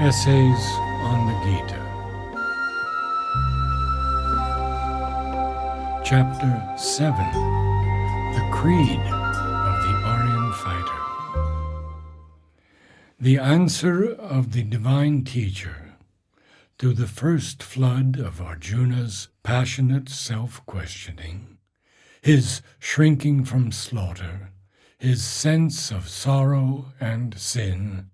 Essays on the Gita. Chapter 7. The Creed of the Aryan Fighter. The answer of the Divine Teacher to the first flood of Arjuna's passionate self-questioning, his shrinking from slaughter, his sense of sorrow and sin,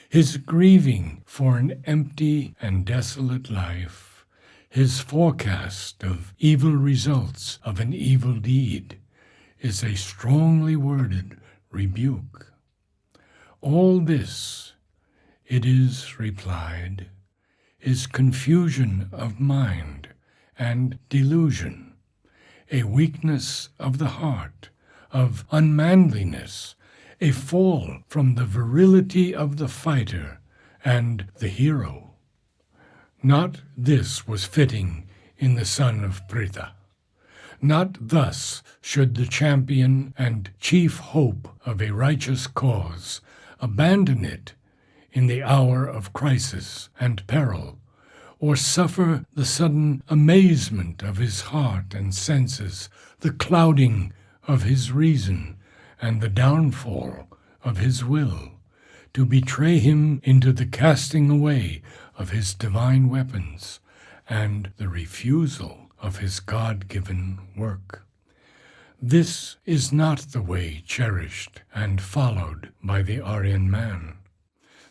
his grieving for an empty and desolate life, his forecast of evil results of an evil deed, is a strongly worded rebuke. All this, it is replied, is confusion of mind and delusion, a weakness of the heart, of unmanliness, a fall from the virility of the fighter and the hero. Not this was fitting in the son of Pritha. Not thus should the champion and chief hope of a righteous cause abandon it in the hour of crisis and peril, or suffer the sudden amazement of his heart and senses, the clouding of his reason, and the downfall of his will, to betray him into the casting away of his divine weapons and the refusal of his God-given work. This is not the way cherished and followed by the Aryan man.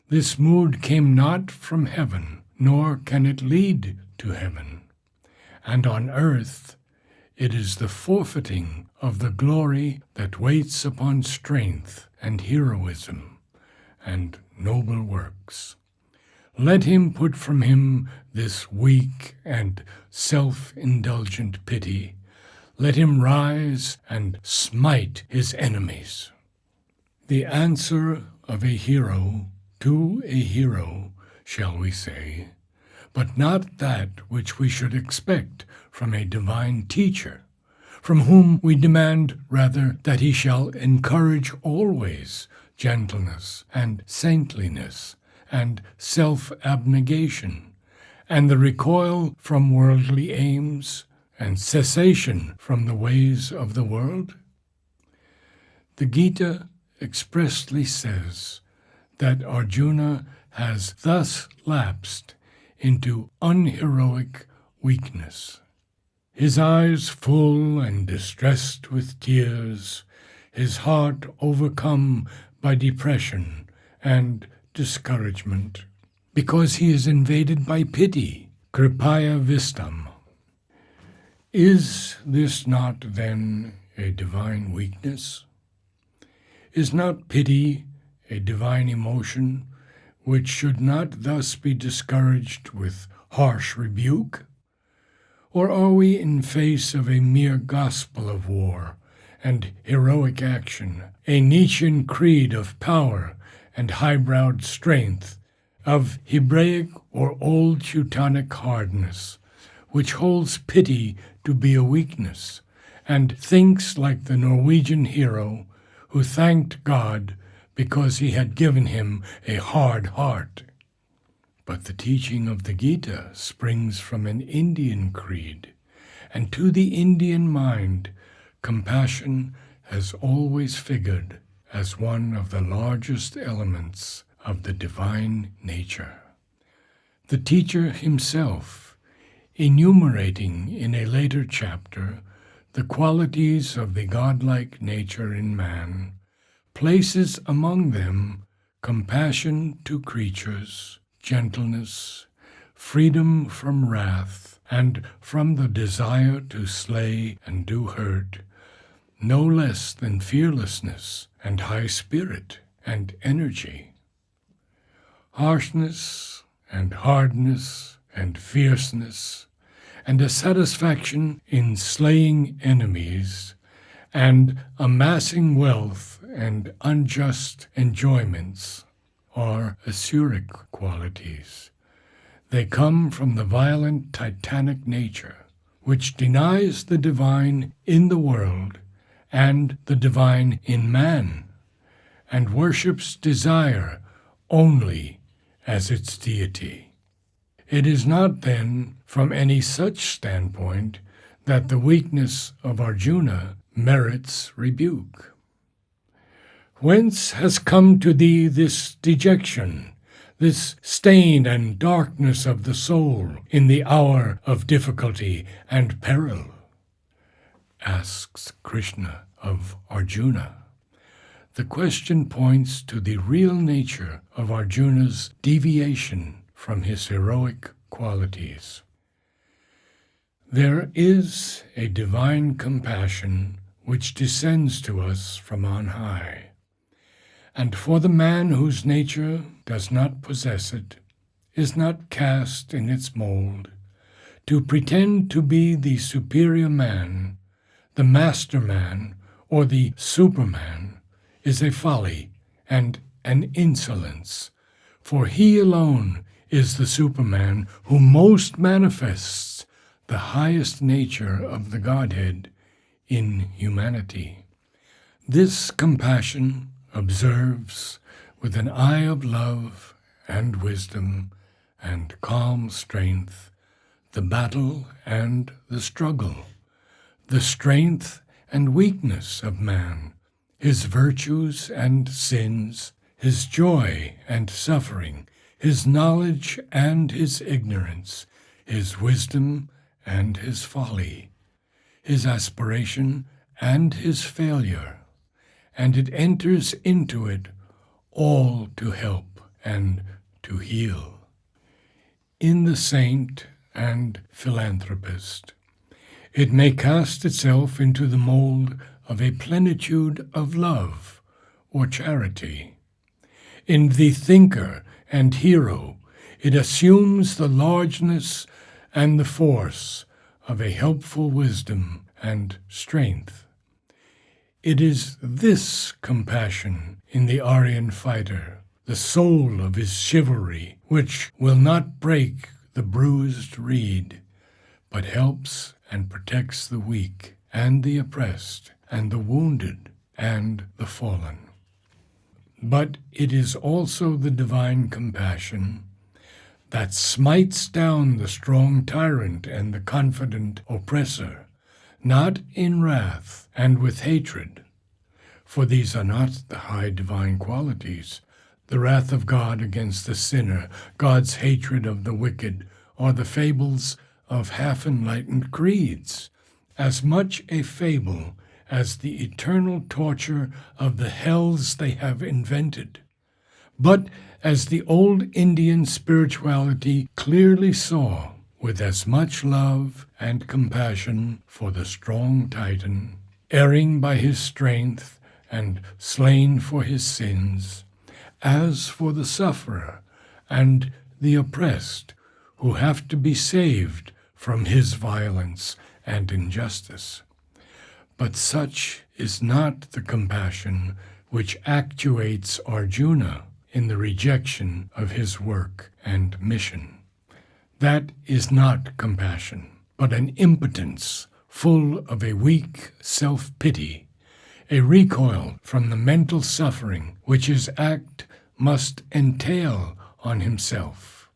This mood came not from heaven, nor can it lead to heaven. And on earth it is the forfeiting of the glory that waits upon strength and heroism and noble works. Let him put from him this weak and self-indulgent pity. Let him rise and smite his enemies. The answer of a hero to a hero, shall we say, but not that which we should expect from a divine teacher, from whom we demand rather that he shall encourage always gentleness and saintliness and self-abnegation, and the recoil from worldly aims and cessation from the ways of the world? The Gita expressly says that Arjuna has thus lapsed into unheroic weakness. His eyes full and distressed with tears, his heart overcome by depression and discouragement, because he is invaded by pity, kripaya vistam. Is this not, then, a divine weakness? Is not pity a divine emotion which should not thus be discouraged with harsh rebuke? Or are we in face of a mere gospel of war and heroic action, a Nietzschean creed of power and high-browed strength, of Hebraic or old Teutonic hardness, which holds pity to be a weakness, and thinks like the Norwegian hero who thanked God because he had given him a hard heart? But the teaching of the Gita springs from an Indian creed, and to the Indian mind, compassion has always figured as one of the largest elements of the divine nature. The teacher himself, enumerating in a later chapter the qualities of the godlike nature in man, places among them compassion to creatures, gentleness, freedom from wrath, and from the desire to slay and do hurt, no less than fearlessness and high spirit and energy. Harshness and hardness and fierceness, and a satisfaction in slaying enemies, and amassing wealth and unjust enjoyments, are Asuric qualities. They come from the violent Titanic nature, which denies the divine in the world and the divine in man, and worships desire only as its deity. It is not, then, from any such standpoint that the weakness of Arjuna merits rebuke. Whence has come to thee this dejection, this stain and darkness of the soul in the hour of difficulty and peril? Asks Krishna of Arjuna. The question points to the real nature of Arjuna's deviation from his heroic qualities. There is a divine compassion which descends to us from on high, and for the man whose nature does not possess it, is not cast in its mold, to pretend to be the superior man, the master man, or the superman, is a folly and an insolence, for he alone is the superman who most manifests the highest nature of the Godhead in humanity. This compassion observes with an eye of love and wisdom and calm strength the battle and the struggle, the strength and weakness of man, his virtues and sins, his joy and suffering, his knowledge and his ignorance, his wisdom and his folly, his aspiration and his failure, and it enters into it all to help and to heal. In the saint and philanthropist, it may cast itself into the mold of a plenitude of love or charity. In the thinker and hero, it assumes the largeness and the force of a helpful wisdom and strength. It is this compassion in the Aryan fighter, the soul of his chivalry, which will not break the bruised reed, but helps and protects the weak and the oppressed and the wounded and the fallen. But it is also the divine compassion that smites down the strong tyrant and the confident oppressor, not in wrath and with hatred, for these are not the high divine qualities, the wrath of God against the sinner, God's hatred of the wicked, or the fables of half-enlightened creeds, as much a fable as the eternal torture of the hells they have invented, but as the old Indian spirituality clearly saw, with as much love and compassion for the strong Titan, erring by his strength and slain for his sins, as for the sufferer and the oppressed who have to be saved from his violence and injustice. But such is not the compassion which actuates Arjuna in the rejection of his work and mission. That is not compassion, but an impotence full of a weak self-pity, a recoil from the mental suffering which his act must entail on himself.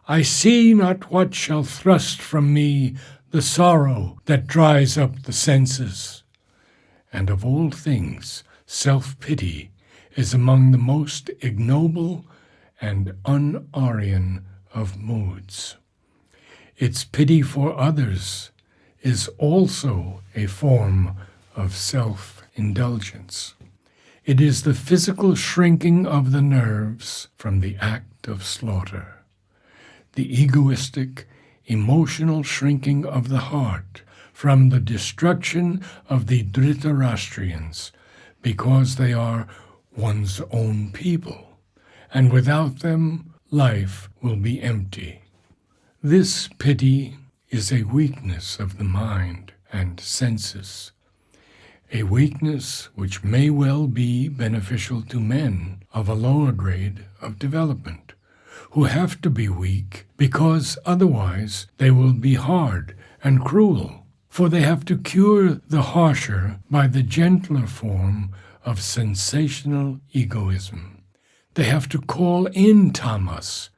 I see not what shall thrust from me the sorrow that dries up the senses. And of all things, self-pity is among the most ignoble and un-Aryan of moods. Its pity for others is also a form of self-indulgence. It is the physical shrinking of the nerves from the act of slaughter, the egoistic, emotional shrinking of the heart from the destruction of the Dhritarashtrians, because they are one's own people, and without them life will be empty. This pity is a weakness of the mind and senses, a weakness which may well be beneficial to men of a lower grade of development, who have to be weak because otherwise they will be hard and cruel, for they have to cure the harsher by the gentler form of sensational egoism. They have to call in tamas,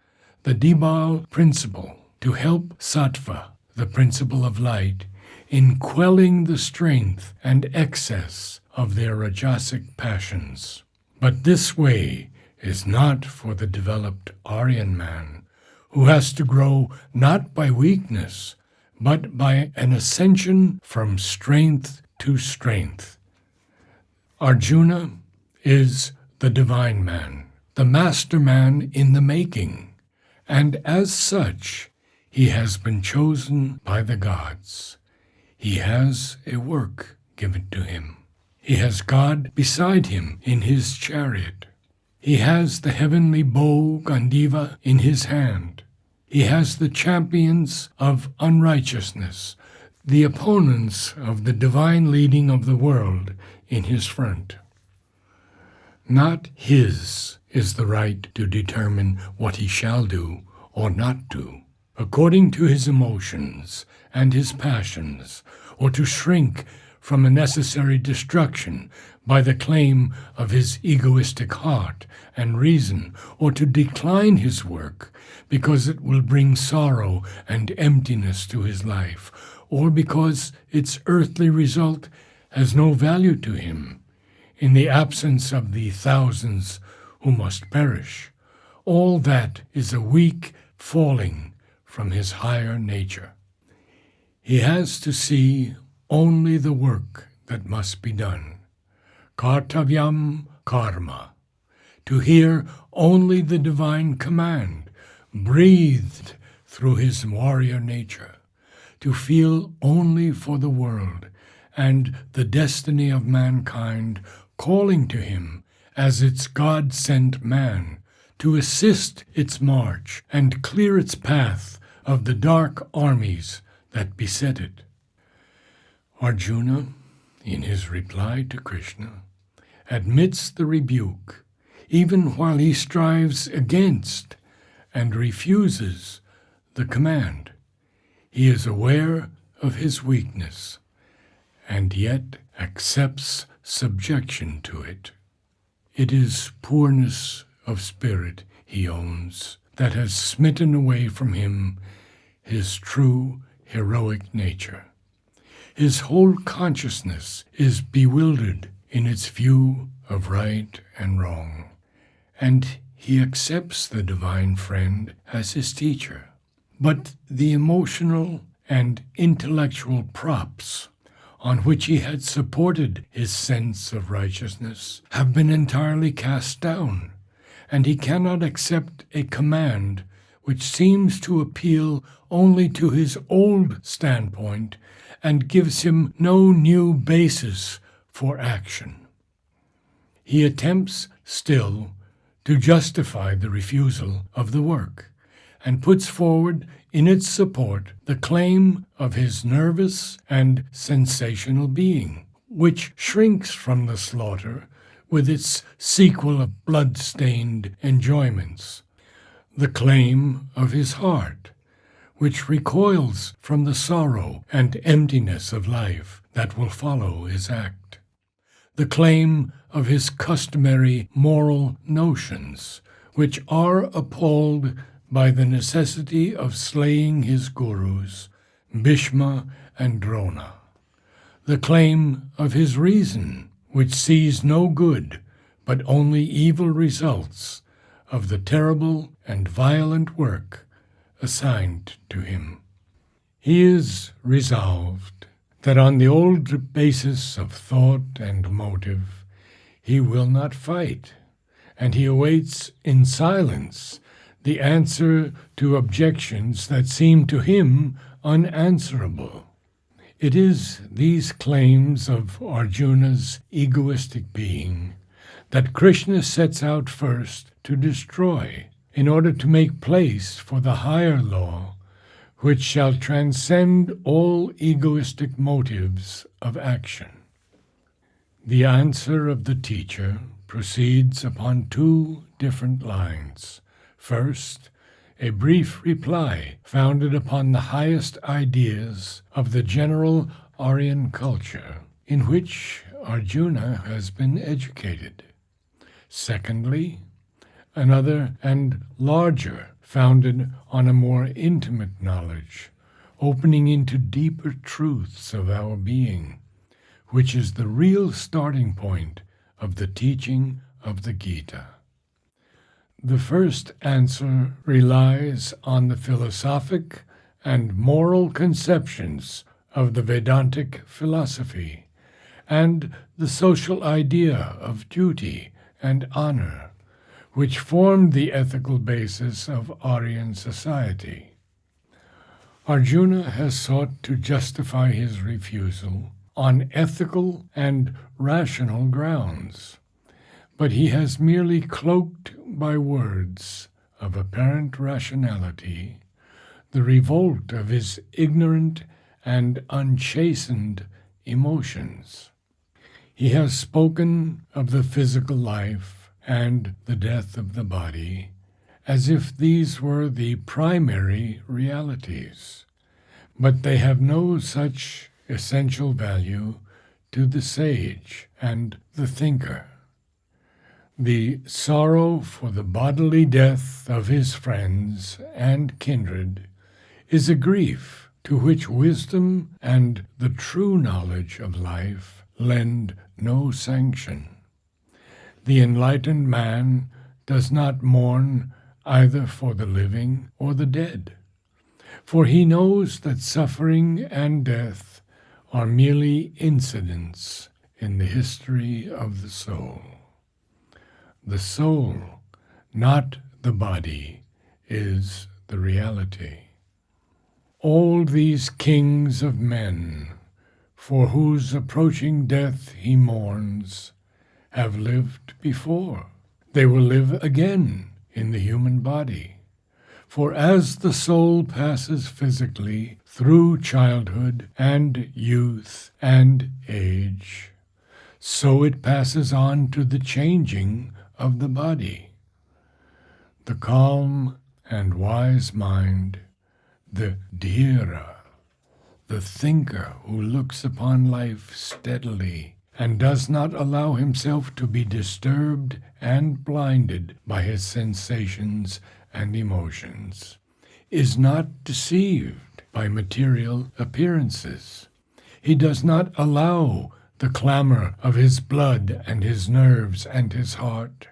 the Dibal principle, to help sattva, the principle of light, in quelling the strength and excess of their rajasic passions. But this way is not for the developed Aryan man, who has to grow not by weakness, but by an ascension from strength to strength. Arjuna is the divine man, the master man in the making, and as such, he has been chosen by the gods. He has a work given to him. He has God beside him in his chariot. He has the heavenly bow Gandiva in his hand. He has the champions of unrighteousness, the opponents of the divine leading of the world, in his front. Not his is the right to determine what he shall do or not do, according to his emotions and his passions, or to shrink from a necessary destruction by the claim of his egoistic heart and reason, or to decline his work because it will bring sorrow and emptiness to his life, or because its earthly result has no value to him in the absence of the thousands who must perish. All that is a weak falling from his higher nature. He has to see only the work that must be done, kartavyam karma, to hear only the divine command breathed through his warrior nature, to feel only for the world and the destiny of mankind calling to him as its God-sent man, to assist its march and clear its path of the dark armies that beset it. Arjuna, in his reply to Krishna, admits the rebuke, even while he strives against and refuses the command. He is aware of his weakness, and yet accepts subjection to it. It is poorness of spirit, he owns, that has smitten away from him his true heroic nature. His whole consciousness is bewildered in its view of right and wrong, and he accepts the divine friend as his teacher. But the emotional and intellectual props on which he had supported his sense of righteousness have been entirely cast down, and he cannot accept a command which seems to appeal only to his old standpoint and gives him no new basis for action. He attempts still to justify the refusal of the work, and puts forward in its support the claim of his nervous and sensational being, which shrinks from the slaughter with its sequel of blood-stained enjoyments, the claim of his heart, which recoils from the sorrow and emptiness of life that will follow his act, the claim of his customary moral notions, which are appalled by the necessity of slaying his gurus, Bhishma and Drona, the claim of his reason, which sees no good but only evil results of the terrible and violent work assigned to him. He is resolved that on the old basis of thought and motive he will not fight, and he awaits in silence the answer to objections that seem to him unanswerable. It is these claims of Arjuna's egoistic being that Krishna sets out first to destroy, in order to make place for the higher law, which shall transcend all egoistic motives of action. The answer of the teacher proceeds upon two different lines. First, a brief reply founded upon the highest ideas of the general Aryan culture, in which Arjuna has been educated. Secondly, another and larger, founded on a more intimate knowledge, opening into deeper truths of our being, which is the real starting point of the teaching of the Gita. The first answer relies on the philosophic and moral conceptions of the Vedantic philosophy and the social idea of duty and honor, which formed the ethical basis of Aryan society. Arjuna has sought to justify his refusal on ethical and rational grounds, but he has merely cloaked by words of apparent rationality the revolt of his ignorant and unchastened emotions. He has spoken of the physical life and the death of the body as if these were the primary realities, but they have no such essential value to the sage and the thinker. The sorrow for the bodily death of his friends and kindred is a grief to which wisdom and the true knowledge of life lend no sanction. The enlightened man does not mourn either for the living or the dead, for he knows that suffering and death are merely incidents in the history of the soul. The soul, not the body, is the reality. All these kings of men, for whose approaching death he mourns, have lived before. They will live again in the human body. For as the soul passes physically through childhood and youth and age, so it passes on to the changing of the body. The calm and wise mind, the dhira, the thinker who looks upon life steadily and does not allow himself to be disturbed and blinded by his sensations and emotions, is not deceived by material appearances. He does not allow the clamor of his blood and his nerves and his heart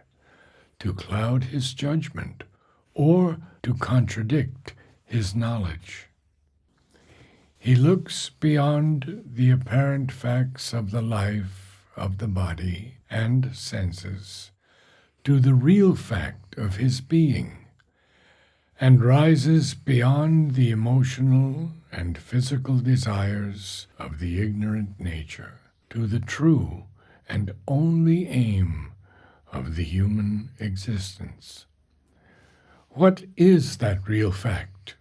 to cloud his judgment or to contradict his knowledge. He looks beyond the apparent facts of the life of the body and senses to the real fact of his being, and rises beyond the emotional and physical desires of the ignorant nature to the true and only aim of the human existence. What is that real fact,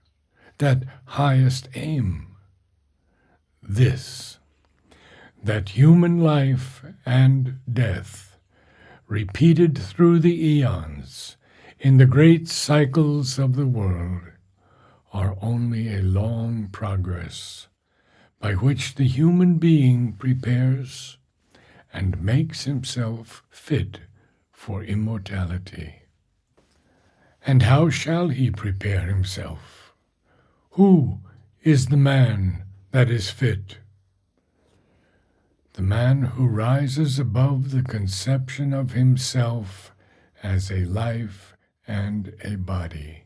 that highest aim? This, that human life and death, repeated through the eons in the great cycles of the world, are only a long progress by which the human being prepares and makes himself fit for immortality. And how shall he prepare himself? Who is the man that is fit? The man who rises above the conception of himself as a life and a body,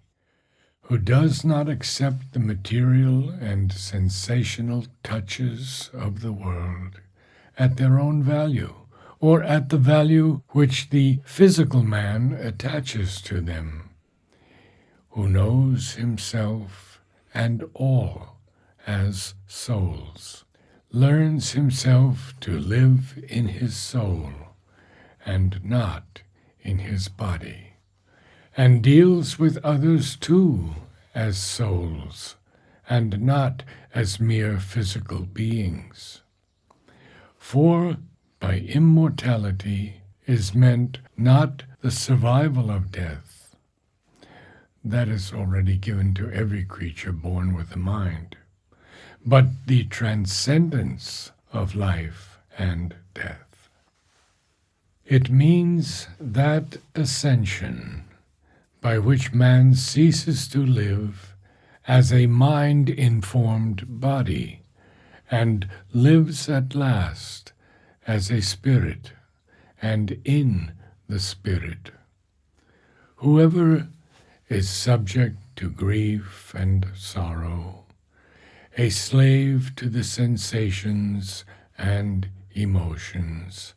who does not accept the material and sensational touches of the world at their own value, or at the value which the physical man attaches to them, who knows himself and all as souls, learns himself to live in his soul and not in his body, and deals with others too as souls and not as mere physical beings. For by immortality is meant not the survival of death, that is already given to every creature born with a mind, but the transcendence of life and death. It means that ascension by which man ceases to live as a mind-informed body and lives at last as a spirit and in the spirit. Whoever is subject to grief and sorrow, a slave to the sensations and emotions,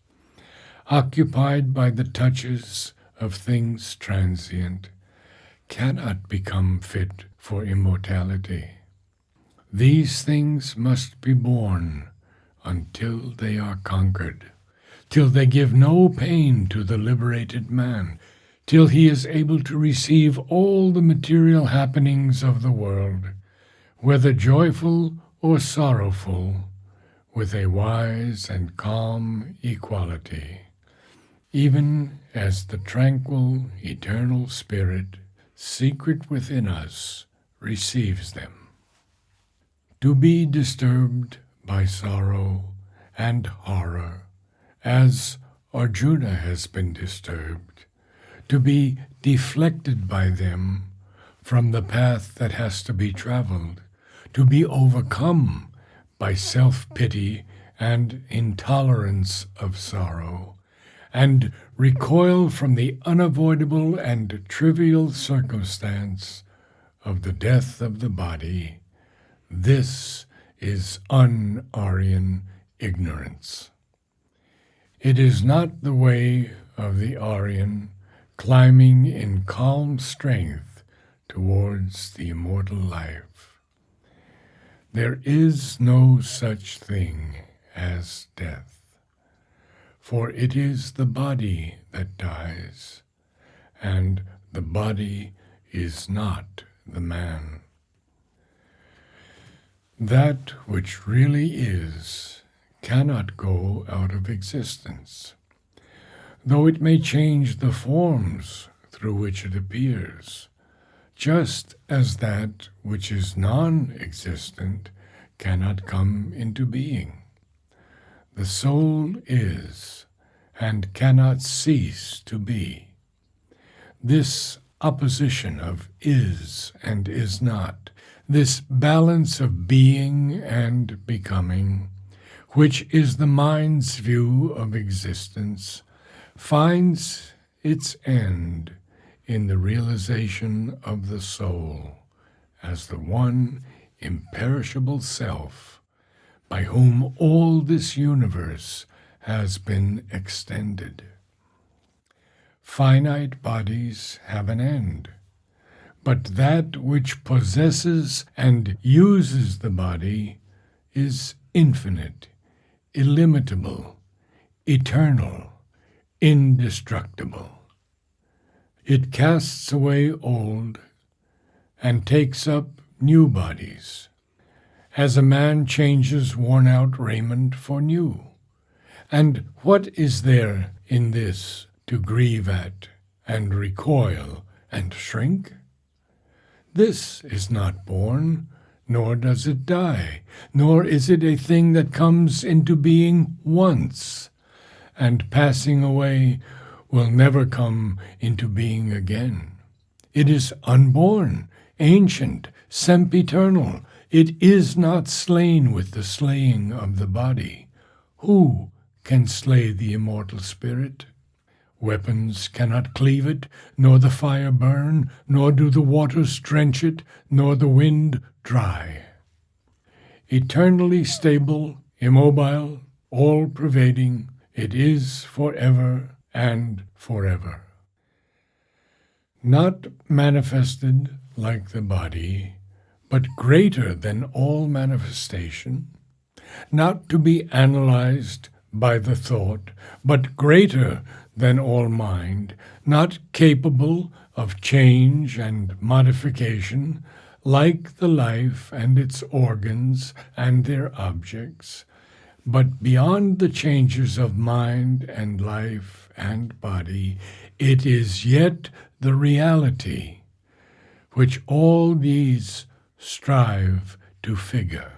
occupied by the touches of things transient, cannot become fit for immortality. These things must be borne until they are conquered, till they give no pain to the liberated man, till he is able to receive all the material happenings of the world, whether joyful or sorrowful, with a wise and calm equality, even as the tranquil, eternal Spirit, secret within us, receives them. To be disturbed by sorrow and horror, as Arjuna has been disturbed, to be deflected by them from the path that has to be traveled, to be overcome by self-pity and intolerance of sorrow, and recoil from the unavoidable and trivial circumstance of the death of the body, this is un-Aryan ignorance. It is not the way of the Aryan climbing in calm strength towards the immortal life. There is no such thing as death, for it is the body that dies, and the body is not the man. That which really is cannot go out of existence, though it may change the forms through which it appears, just as that which is non-existent cannot come into being. The soul is and cannot cease to be. This opposition of is and is not, this balance of being and becoming, which is the mind's view of existence, finds its end in the realization of the soul as the one imperishable self by whom all this universe has been extended. Finite bodies have an end, but that which possesses and uses the body is infinite, illimitable, eternal, indestructible. It casts away old and takes up new bodies, as a man changes worn-out raiment for new. And what is there in this to grieve at and recoil and shrink? This is not born, nor does it die, nor is it a thing that comes into being once, and passing away will never come into being again. It is unborn, ancient, sempiternal. It is not slain with the slaying of the body. Who can slay the immortal spirit? Weapons cannot cleave it, nor the fire burn, nor do the waters drench it, nor the wind dry. Eternally stable, immobile, all-pervading, it is forever and forever. Not manifested like the body, but greater than all manifestation, not to be analyzed by the thought, but greater than all mind, not capable of change and modification, like the life and its organs and their objects, but beyond the changes of mind and life and body, it is yet the reality which all these strive to figure.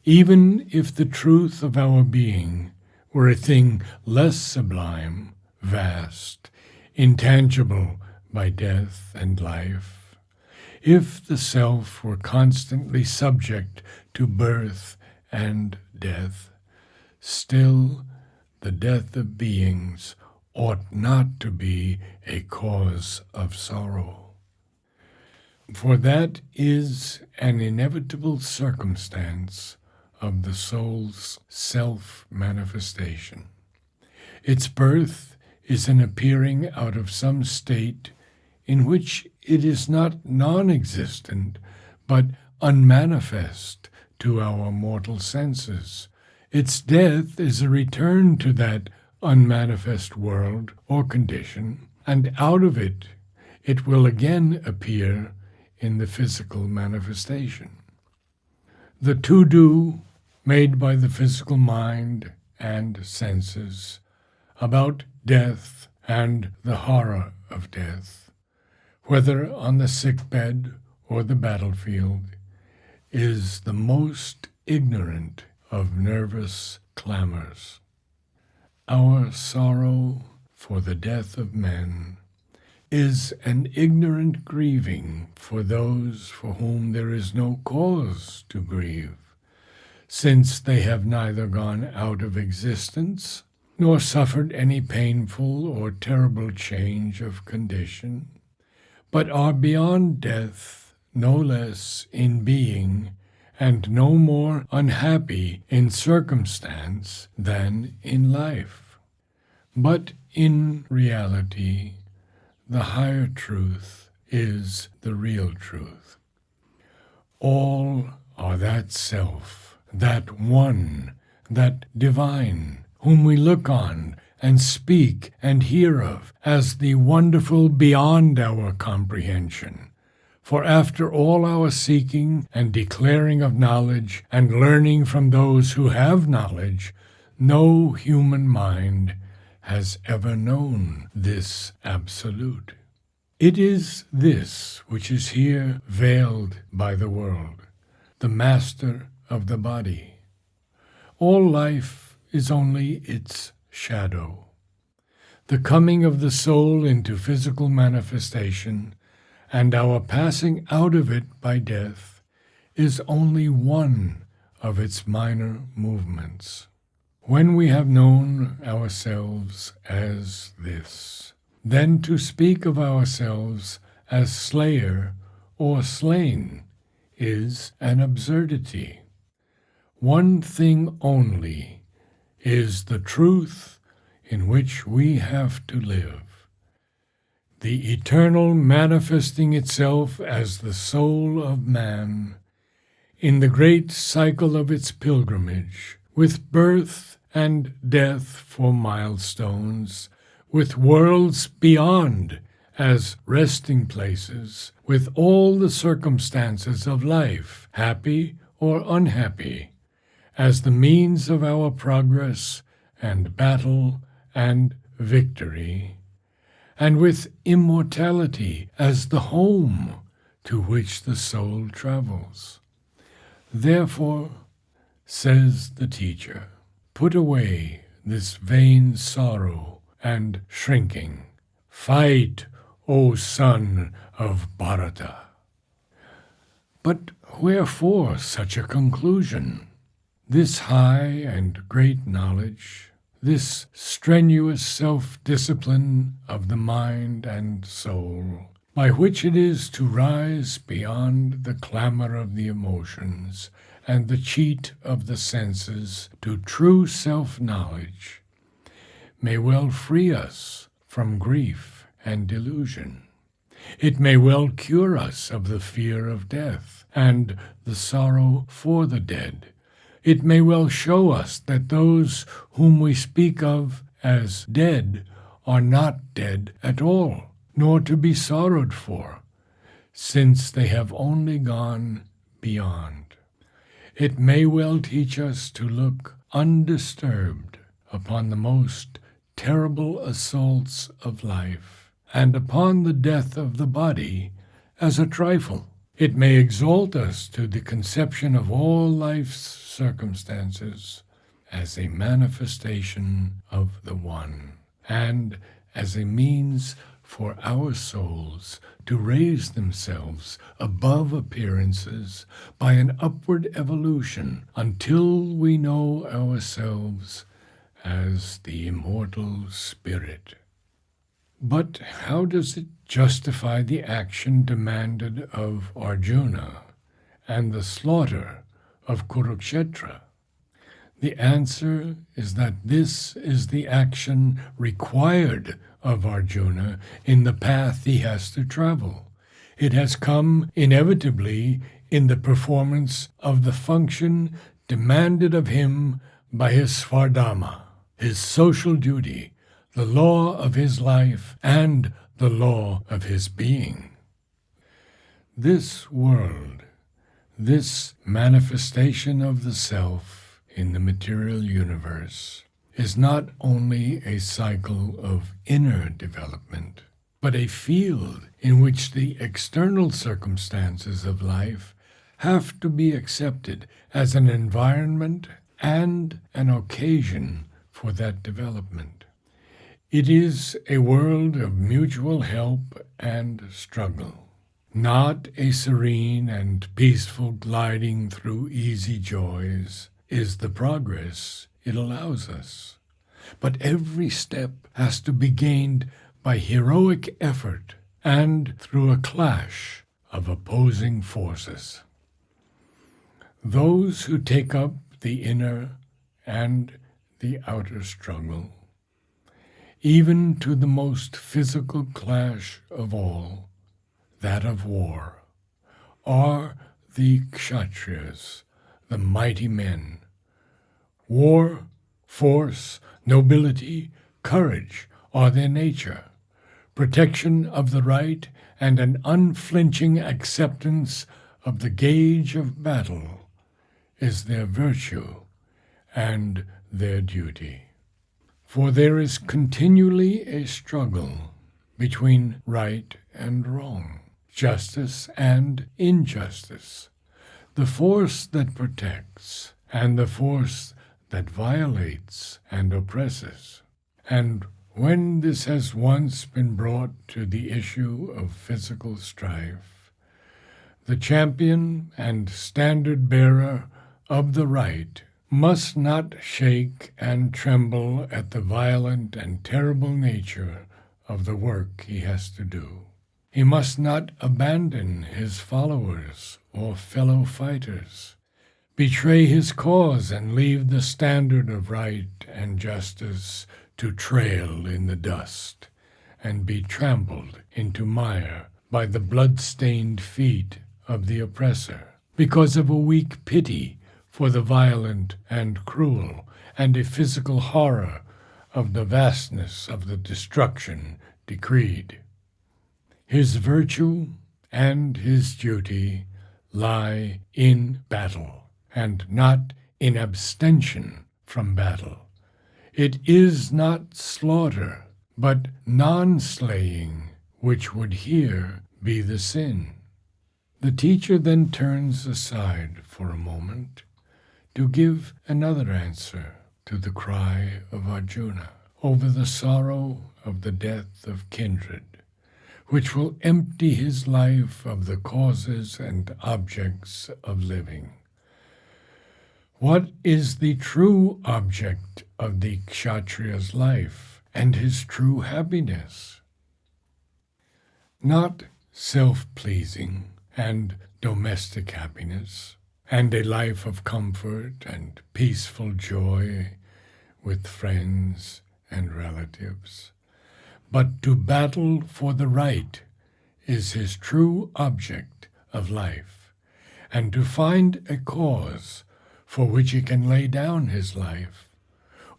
Even if the truth of our being were a thing less sublime, vast, intangible by death and life, if the self were constantly subject to birth and death, still the death of beings ought not to be a cause of sorrow. For that is an inevitable circumstance of the soul's self-manifestation. Its birth is an appearing out of some state in which it is not non-existent, but unmanifest to our mortal senses. Its death is a return to that unmanifest world or condition, and out of it will again appear in the physical manifestation. The to-do made by the physical mind and senses about death and the horror of death, whether on the sickbed or the battlefield, is the most ignorant of nervous clamors. Our sorrow for the death of men is an ignorant grieving for those for whom there is no cause to grieve, since they have neither gone out of existence nor suffered any painful or terrible change of condition, but are beyond death no less in being and no more unhappy in circumstance than in life. But in reality, the higher truth is the real truth. All are that self, that one, that divine, whom we look on and speak and hear of as the wonderful beyond our comprehension. For after all our seeking and declaring of knowledge and learning from those who have knowledge, no human mind has ever known this absolute. It is this which is here veiled by the world, the master of the body. All life is only its shadow. The coming of the soul into physical manifestation and our passing out of it by death is only one of its minor movements. When we have known ourselves as this, then to speak of ourselves as slayer or slain is an absurdity. One thing only is the truth in which we have to live. The eternal manifesting itself as the soul of man in the great cycle of its pilgrimage, with birth and death for milestones, with worlds beyond as resting places, with all the circumstances of life, happy or unhappy, as the means of our progress and battle and victory, and with immortality as the home to which the soul travels. Therefore, says the teacher, put away this vain sorrow and shrinking. Fight, O son of Bharata. But wherefore such a conclusion? This high and great knowledge, this strenuous self-discipline of the mind and soul, by which it is to rise beyond the clamor of the emotions and the cheat of the senses to true self-knowledge, may well free us from grief and delusion. It may well cure us of the fear of death and the sorrow for the dead. It may well show us that those whom we speak of as dead are not dead at all, nor to be sorrowed for, since they have only gone beyond. It may well teach us to look undisturbed upon the most terrible assaults of life, and upon the death of the body as a trifle. It may exalt us to the conception of all life's circumstances as a manifestation of the One, and as a means for our souls to raise themselves above appearances by an upward evolution until we know ourselves as the immortal spirit. But how does it justify the action demanded of Arjuna and the slaughter of Kurukshetra? The answer is that this is the action required of Arjuna in the path he has to travel. It has come inevitably in the performance of the function demanded of him by his svardhama, his social duty, the law of his life, and the law of his being. This world, this manifestation of the self in the material universe, is not only a cycle of inner development, but a field in which the external circumstances of life have to be accepted as an environment and an occasion for that development. It is a world of mutual help and struggle, not a serene and peaceful gliding through easy joys is the progress it allows us. But every step has to be gained by heroic effort and through a clash of opposing forces. Those who take up the inner and the outer struggle, even to the most physical clash of all, that of war, are the Kshatriyas, the mighty men. War, force, nobility, courage are their nature. Protection of the right and an unflinching acceptance of the gauge of battle is their virtue and their duty. For there is continually a struggle between right and wrong, justice and injustice, the force that protects and the force that violates and oppresses. And when this has once been brought to the issue of physical strife, the champion and standard-bearer of the right must not shake and tremble at the violent and terrible nature of the work he has to do. He must not abandon his followers or fellow fighters, betray his cause and leave the standard of right and justice to trail in the dust and be trampled into mire by the blood-stained feet of the oppressor because of a weak pity for the violent and cruel and a physical horror of the vastness of the destruction decreed. His virtue and his duty lie in battle, and not in abstention from battle. It is not slaughter, but non-slaying, which would here be the sin. The teacher then turns aside for a moment to give another answer to the cry of Arjuna over the sorrow of the death of kindred, which will empty his life of the causes and objects of living. What is the true object of the Kshatriya's life and his true happiness? Not self-pleasing and domestic happiness, and a life of comfort and peaceful joy with friends and relatives, but to battle for the right is his true object of life, and to find a cause for which he can lay down his life,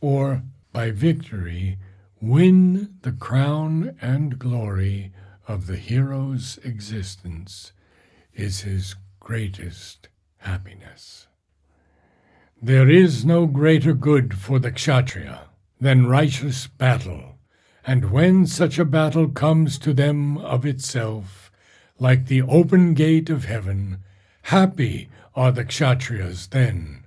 or by victory win the crown and glory of the hero's existence, is his greatest happiness. There is no greater good for the Kshatriya than righteous battle, and when such a battle comes to them of itself, like the open gate of heaven, happy are the Kshatriyas then.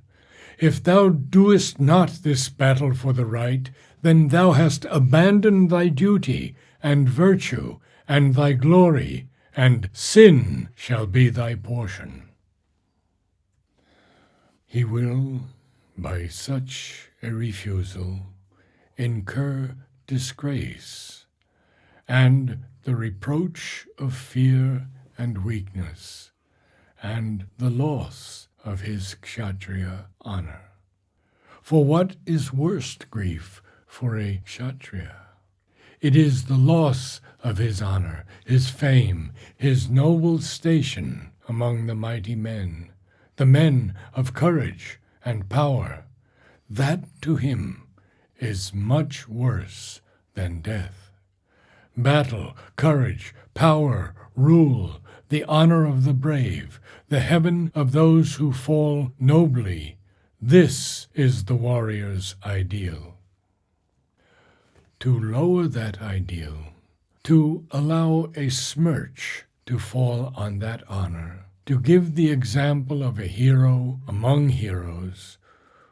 If thou doest not this battle for the right, then thou hast abandoned thy duty and virtue and thy glory, and sin shall be thy portion. He will, by such a refusal, incur disgrace and the reproach of fear and weakness, and the loss of his kshatriya honor. For what is worst grief for a kshatriya? It is the loss of his honor, his fame, his noble station among the mighty men, the men of courage and power. That to him is much worse than death. Battle, courage, power, rule, the honor of the brave, the heaven of those who fall nobly, this is the warrior's ideal. To lower that ideal, to allow a smirch to fall on that honor, to give the example of a hero among heroes,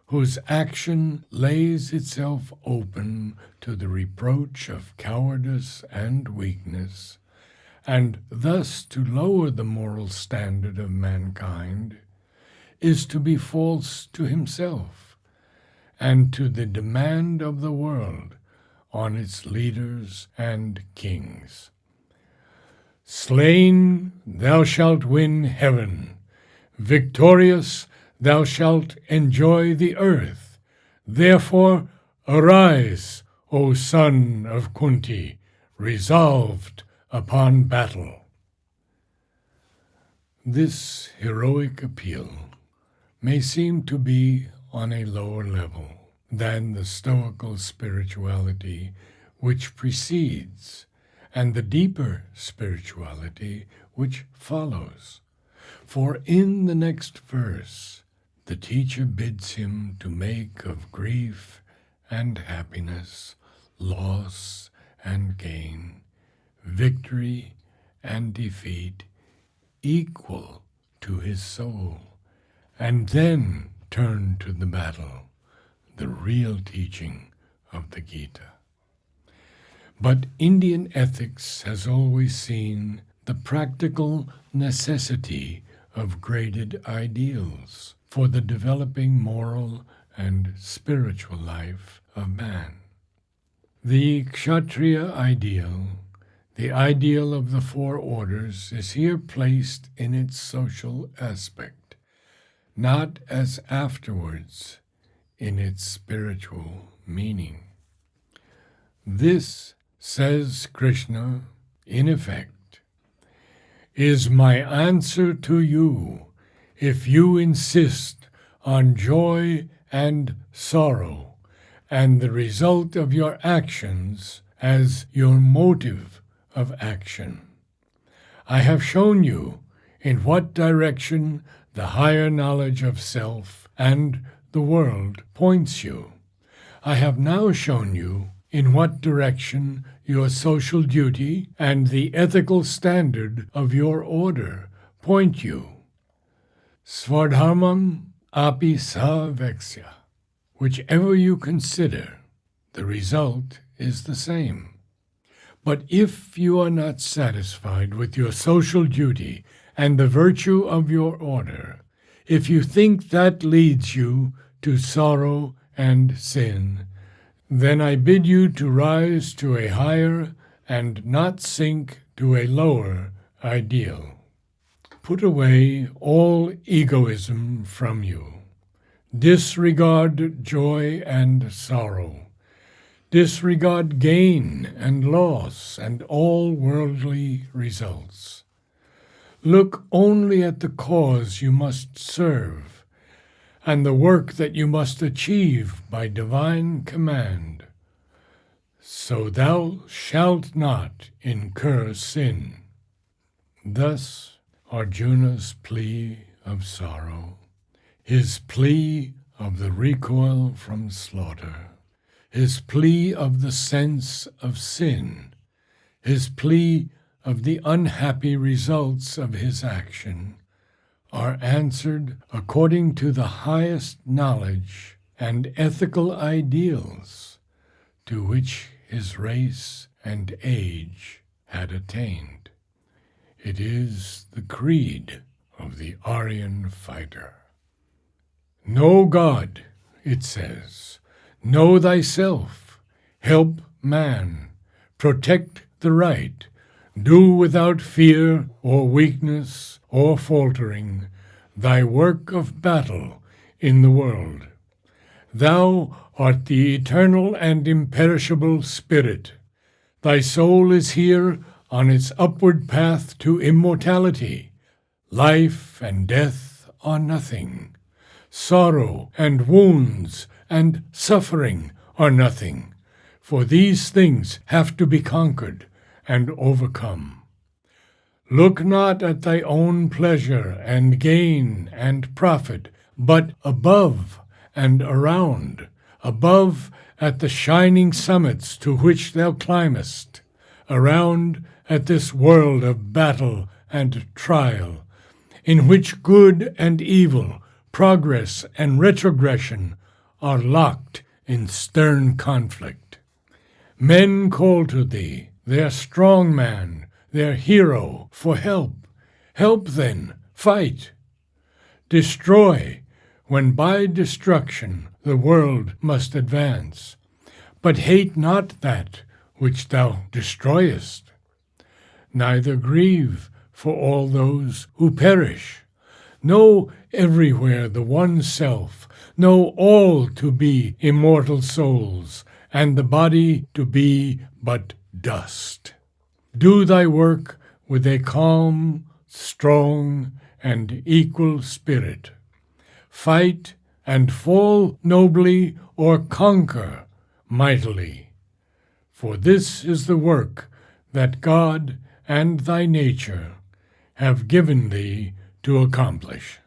whose action lays itself open to the reproach of cowardice and weakness, and thus to lower the moral standard of mankind, is to be false to himself and to the demand of the world on its leaders and kings. Slain, thou shalt win heaven. Victorious, thou shalt enjoy the earth. Therefore, arise, O son of Kunti, resolved upon battle. This heroic appeal may seem to be on a lower level than the stoical spirituality which precedes, and the deeper spirituality which follows. For in the next verse, the teacher bids him to make of grief and happiness, loss and gain, victory and defeat equal to his soul, and then turn to the battle, the real teaching of the Gita. But Indian ethics has always seen the practical necessity of graded ideals for the developing moral and spiritual life of man. The kshatriya ideal, the ideal of the four orders, is here placed in its social aspect, not as afterwards in its spiritual meaning. This, says Krishna, in effect, is my answer to you if you insist on joy and sorrow and the result of your actions as your motive of action. I have shown you in what direction the higher knowledge of self and the world points you. I have now shown you in what direction your social duty and the ethical standard of your order point you. Svardharmam api sa veksya. Whichever you consider, the result is the same. But if you are not satisfied with your social duty and the virtue of your order, if you think that leads you to sorrow and sin, then I bid you to rise to a higher and not sink to a lower ideal. Put away all egoism from you. Disregard joy and sorrow. Disregard gain and loss and all worldly results. Look only at the cause you must serve and the work that you must achieve by divine command. So thou shalt not incur sin. Thus Arjuna's plea of sorrow, his plea of the recoil from slaughter, his plea of the sense of sin, his plea of the unhappy results of his action, are answered according to the highest knowledge and ethical ideals, to which his race and age had attained. It is the creed of the Aryan fighter. Know God, it says. Know thyself. Help man. Protect the right. Do without fear or weakness or faltering thy work of battle in the world. Thou art the eternal and imperishable Spirit. Thy soul is here on its upward path to immortality. Life and death are nothing. Sorrow and wounds and suffering are nothing, for these things have to be conquered and overcome. Look not at thy own pleasure and gain and profit, but above and around, above at the shining summits to which thou climbest, around at this world of battle and trial, in which good and evil, progress and retrogression are locked in stern conflict. Men call to thee, their strong man, their hero, for help. Help then, fight. Destroy, when by destruction the world must advance. But hate not that which thou destroyest. Neither grieve for all those who perish. Know everywhere the one self, know all to be immortal souls, and the body to be but dust. Do thy work with a calm, strong, and equal spirit. Fight and fall nobly or conquer mightily. For this is the work that God and thy nature have given thee to accomplish.